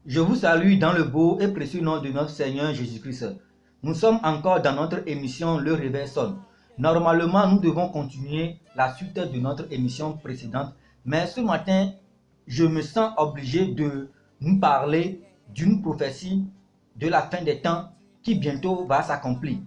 Je vous salue dans le beau et précieux nom de notre Seigneur Jésus-Christ. Nous sommes encore dans notre émission Le Réveil sonne. Normalement, nous devons continuer la suite de notre émission précédente, mais ce matin, je me sens obligé de nous parler d'une prophétie de la fin des temps qui bientôt va s'accomplir,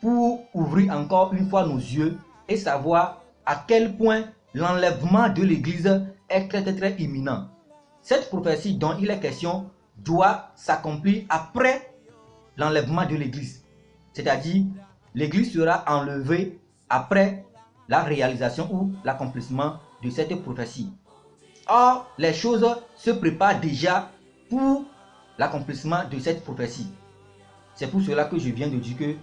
pour ouvrir encore une fois nos yeux et savoir à quel point l'enlèvement de l'Église est très imminent. Cette prophétie dont il est question doit s'accomplir après l'enlèvement de l'Église. C'est-à-dire, l'Église sera enlevée après la réalisation ou l'accomplissement de cette prophétie. Or, les choses se préparent déjà pour l'accomplissement de cette prophétie. C'est pour cela que je viens de dire que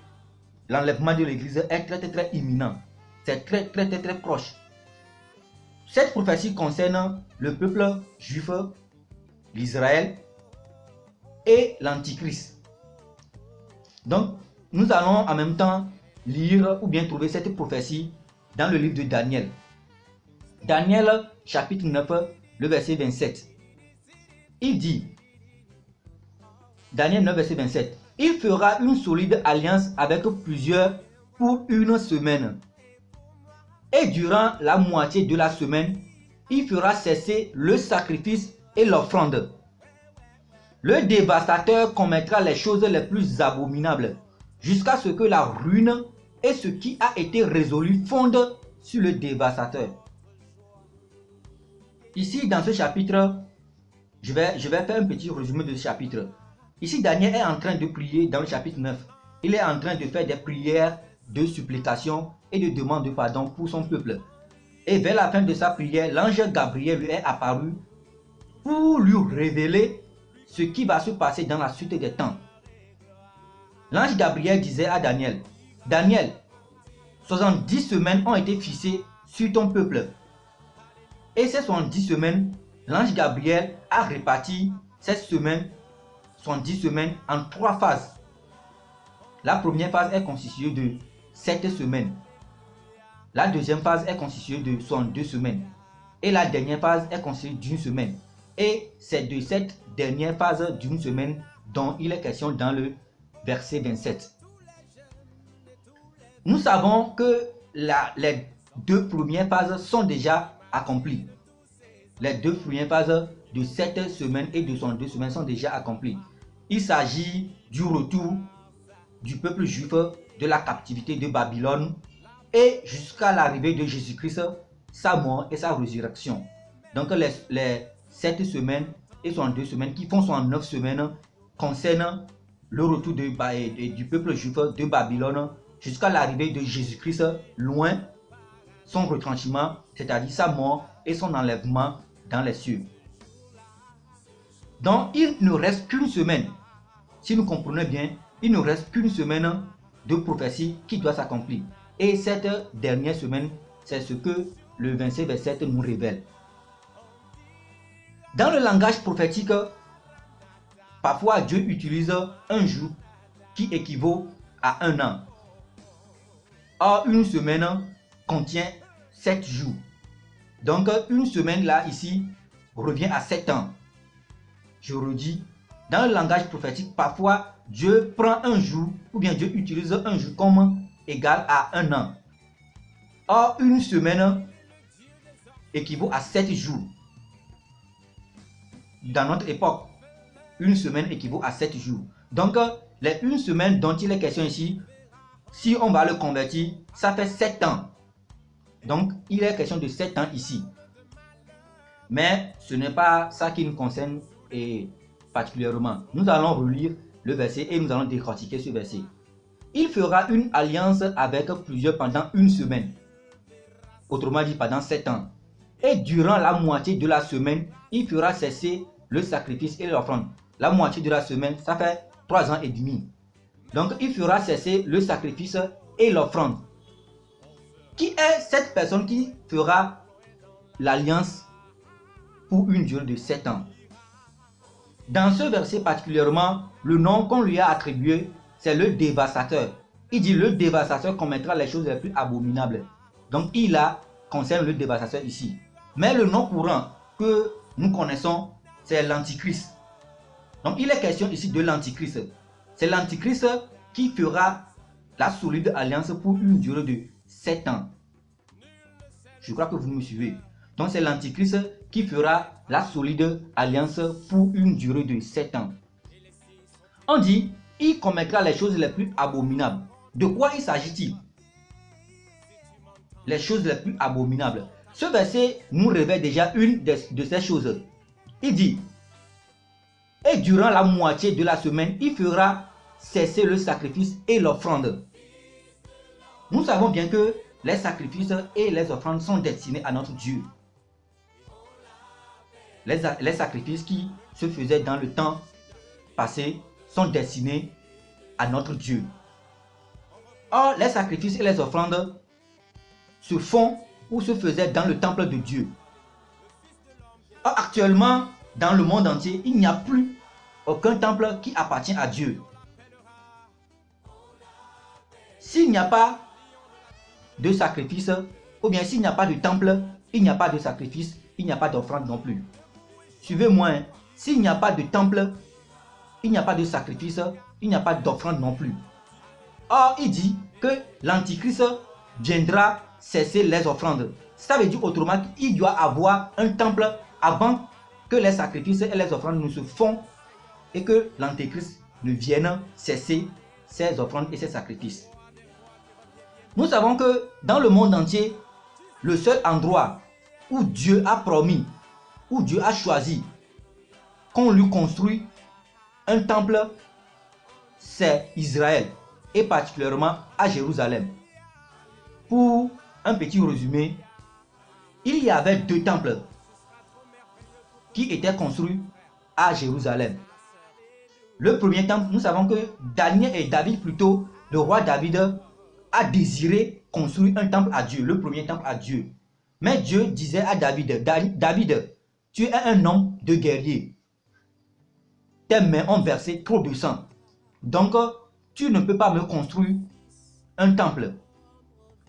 l'enlèvement de l'Église est très imminent. C'est très proche. Cette prophétie concerne le peuple juif, l'Israël et l'Antichrist. Donc, nous allons en même temps lire ou bien trouver cette prophétie dans le livre de Daniel. Daniel chapitre 9, le verset 27. Il dit, Daniel 9, verset 27, « Il fera une solide alliance avec plusieurs pour une semaine. Et durant la moitié de la semaine, il fera cesser le sacrifice et l'offrande. Le dévastateur commettra les choses les plus abominables, jusqu'à ce que la ruine et ce qui a été résolu fondent sur le dévastateur. » Ici, dans ce chapitre, je vais faire un petit résumé de ce chapitre. Ici, Daniel est en train de prier dans le chapitre 9. Il est en train de faire des prières de supplication et de demande de pardon pour son peuple. Et vers la fin de sa prière, l'ange Gabriel lui est apparu pour lui révéler ce qui va se passer dans la suite des temps. L'ange Gabriel disait à Daniel, « Daniel, 70 semaines ont été fixées sur ton peuple. » Et ces 70 semaines, l'ange Gabriel a réparti ces semaines, 70 semaines, en 3 phases. La première phase est constituée de 7 semaines. La deuxième phase est constituée de 62 semaines. Et la dernière phase est constituée d'une semaine. Et c'est de cette dernière phase d'une semaine dont il est question dans le verset 27. Nous savons que les 2 premières phases sont déjà accomplies. Les 2 premières phases de 7 semaines et de 62 semaines sont déjà accomplies. Il s'agit du retour du peuple juif de la captivité de Babylone et jusqu'à l'arrivée de Jésus-Christ, sa mort et sa résurrection. Donc les 7 semaines et 62 semaines qui font 69 semaines concernent le retour du peuple juif de Babylone jusqu'à l'arrivée de Jésus-Christ, loin, son retranchement, c'est-à-dire sa mort et son enlèvement dans les cieux. Donc il ne reste qu'une semaine. Si nous comprenons bien, il ne reste qu'une semaine de prophétie qui doit s'accomplir. Et cette dernière semaine, c'est ce que le 27 verset nous révèle. Dans le langage prophétique, parfois Dieu utilise un jour qui équivaut à un an. Or, une semaine contient 7 jours. Donc, une semaine là, ici, revient à 7 ans. Je redis, dans le langage prophétique, parfois Dieu prend un jour, ou bien Dieu utilise un jour comme égal à un an. Or, une semaine équivaut à 7 jours. Dans notre époque, une semaine équivaut à 7 jours. Donc, les une semaine dont il est question ici, si on va le convertir, ça fait 7 ans. Donc, il est question de 7 ans ici. Mais ce n'est pas ça qui nous concerne et particulièrement. Nous allons relire le verset et nous allons décortiquer ce verset. Il fera une alliance avec plusieurs pendant une semaine. Autrement dit, pendant 7 ans. Et durant la moitié de la semaine, il fera cesser le sacrifice et l'offrande. La moitié de la semaine, ça fait 3 ans et demi. Donc, il fera cesser le sacrifice et l'offrande. Qui est cette personne qui fera l'alliance pour une durée de 7 ans? Dans ce verset particulièrement, le nom qu'on lui a attribué, c'est le dévastateur. Il dit le dévastateur commettra les choses les plus abominables. Donc il concerne le dévastateur ici. Mais le nom courant que nous connaissons, c'est l'Antichrist. Donc il est question ici de l'Antichrist. C'est l'Antichrist qui fera la solide alliance pour une durée de 7 ans. Je crois que vous me suivez. Donc c'est l'Antichrist qui fera la solide alliance pour une durée de 7 ans. On dit, il commettra les choses les plus abominables. De quoi il s'agit-il? Les choses les plus abominables. Ce verset nous révèle déjà une de ces choses. Il dit, et durant la moitié de la semaine, il fera cesser le sacrifice et l'offrande. Nous savons bien que les sacrifices et les offrandes sont destinés à notre Dieu. Les sacrifices qui se faisaient dans le temps passé sont destinés à notre Dieu. Or, les sacrifices et les offrandes se font ou se faisaient dans le temple de Dieu. Or, actuellement, dans le monde entier, il n'y a plus aucun temple qui appartient à Dieu. S'il n'y a pas de sacrifice, ou bien s'il n'y a pas de temple, il n'y a pas de sacrifice, il n'y a pas d'offrande non plus. Suivez-moi, hein. S'il n'y a pas de temple, il n'y a pas de sacrifice, il n'y a pas d'offrande non plus. Or, il dit que l'Antichrist viendra cesser les offrandes. Ça veut dire autrement qu'il doit avoir un temple avant que les sacrifices et les offrandes ne se font et que l'Antéchrist ne vienne cesser ses offrandes et ses sacrifices. Nous savons que dans le monde entier, le seul endroit où Dieu a promis, où Dieu a choisi qu'on lui construit un temple, c'est Israël, et particulièrement à Jérusalem. Pour un petit résumé, il y avait 2 temples qui étaient construits à Jérusalem. Le premier temple, nous savons que David plutôt, le roi David, a désiré construire un temple à Dieu, le premier temple à Dieu. Mais Dieu disait à David, David, tu es un homme de guerrier. Tes mains ont versé trop de sang. Donc, tu ne peux pas me construire un temple.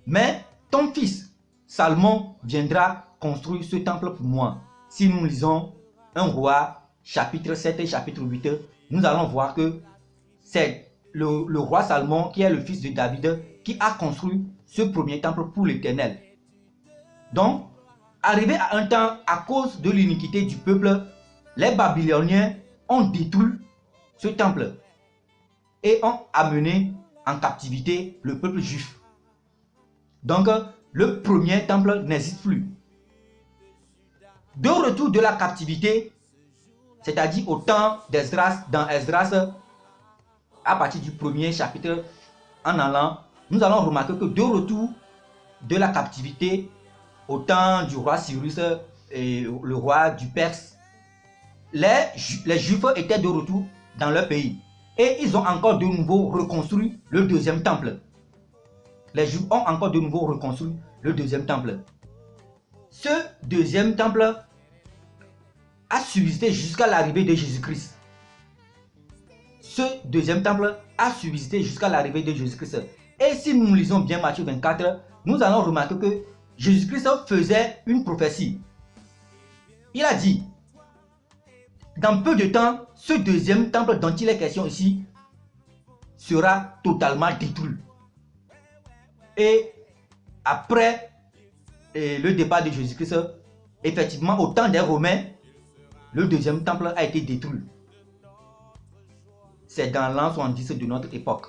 Mais ton fils, Salomon, viendra construire ce temple pour moi. Si nous lisons 1 Roi, chapitre 7 et chapitre 8, nous allons voir que c'est le roi Salomon, qui est le fils de David, qui a construit ce premier temple pour l'Éternel. Donc, arrivé à un temps, à cause de l'iniquité du peuple, les Babyloniens ont détruit ce temple et ont amené en captivité le peuple juif. Donc, le premier temple n'existe plus. De retour de la captivité, c'est-à-dire au temps d'Esdras, dans Esdras, à partir du premier chapitre en allant, nous allons remarquer que de retour de la captivité au temps du roi Cyrus et le roi du Perse, les Juifs étaient de retour dans leur pays et ils ont encore de nouveau reconstruit le deuxième temple. Les Juifs ont encore de nouveau reconstruit le deuxième temple. Ce deuxième temple a subsisté jusqu'à l'arrivée de Jésus-Christ. Ce deuxième temple a subsisté jusqu'à l'arrivée de Jésus-Christ. Et si nous lisons bien Matthieu 24, nous allons remarquer que Jésus-Christ faisait une prophétie. Il a dit, dans peu de temps, ce deuxième temple dont il est question ici sera totalement détruit. Et après le départ de Jésus-Christ, effectivement, au temps des Romains, le deuxième temple a été détruit. C'est dans l'an 70 de notre époque.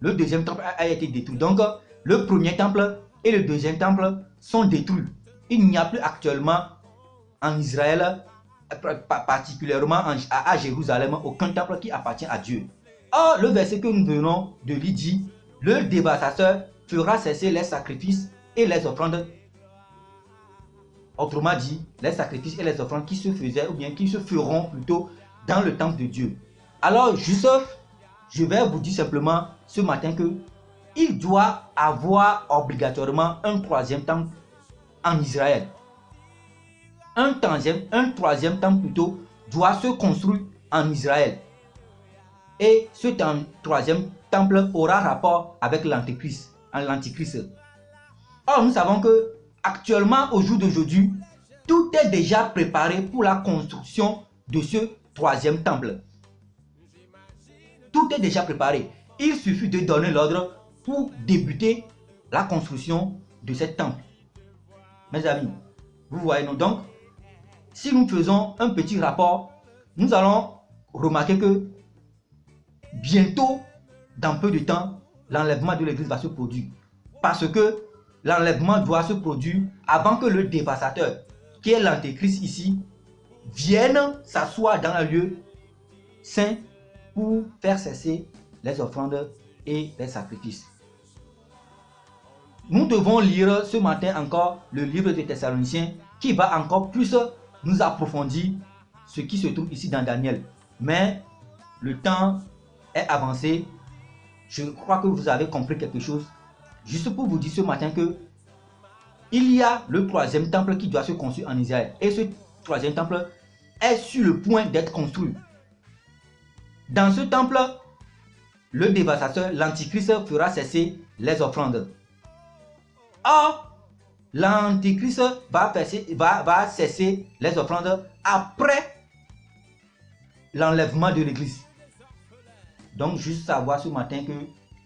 Le deuxième temple a été détruit. Donc, le premier temple et le deuxième temple sont détruits. Il n'y a plus actuellement en Israël, particulièrement à Jérusalem, aucun temple qui appartient à Dieu. Or, le verset que nous venons de lire dit, le dévastateur fera cesser les sacrifices et les offrandes. Autrement dit, les sacrifices et les offrandes qui se faisaient, ou bien qui se feront plutôt dans le temple de Dieu. Alors, juste, je vais vous dire simplement ce matin que il doit avoir obligatoirement un troisième temple en Israël. Un troisième temple plutôt doit se construire en Israël. Et ce troisième temple aura rapport avec l'Antichrist. Or, nous savons que actuellement, au jour d'aujourd'hui, Tout est déjà préparé pour la construction de ce troisième temple. Tout est déjà préparé. Il suffit de donner l'ordre pour débuter la construction de ce temple. Mes amis, vous voyez, donc, si nous faisons un petit rapport, nous allons remarquer que bientôt, dans peu de temps, l'enlèvement de l'église va se produire. Parce que l'enlèvement doit se produire avant que le dévastateur, qui est l'antéchrist ici, vienne s'asseoir dans un lieu saint pour faire cesser les offrandes et les sacrifices. Nous devons lire ce matin encore le livre des Thessaloniciens qui va encore plus nous approfondir ce qui se trouve ici dans Daniel. Mais le temps est avancé. Je crois que vous avez compris quelque chose. Juste pour vous dire ce matin que il y a le troisième temple qui doit se construire en Israël. Et ce troisième temple est sur le point d'être construit. Dans ce temple, le dévastateur, l'antichrist, fera cesser les offrandes. Or, l'antichrist va cesser les offrandes après l'enlèvement de l'église. Donc, juste savoir ce matin que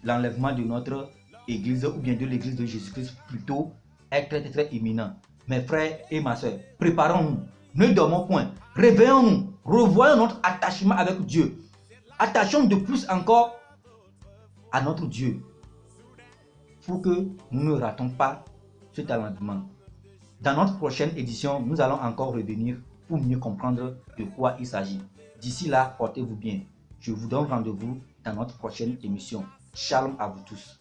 l'enlèvement de notre église, ou bien de l'église de Jésus-Christ plutôt, est très imminent. Mes frères et ma soeur, préparons-nous, ne dormons point, réveillons-nous, revoyons notre attachement avec Dieu. Attachons de plus encore à notre Dieu pour que nous ne ratons pas cet enlèvement. Dans notre prochaine édition, nous allons encore revenir pour mieux comprendre de quoi il s'agit. D'ici là, portez-vous bien. Je vous donne rendez-vous dans notre prochaine émission. Shalom à vous tous.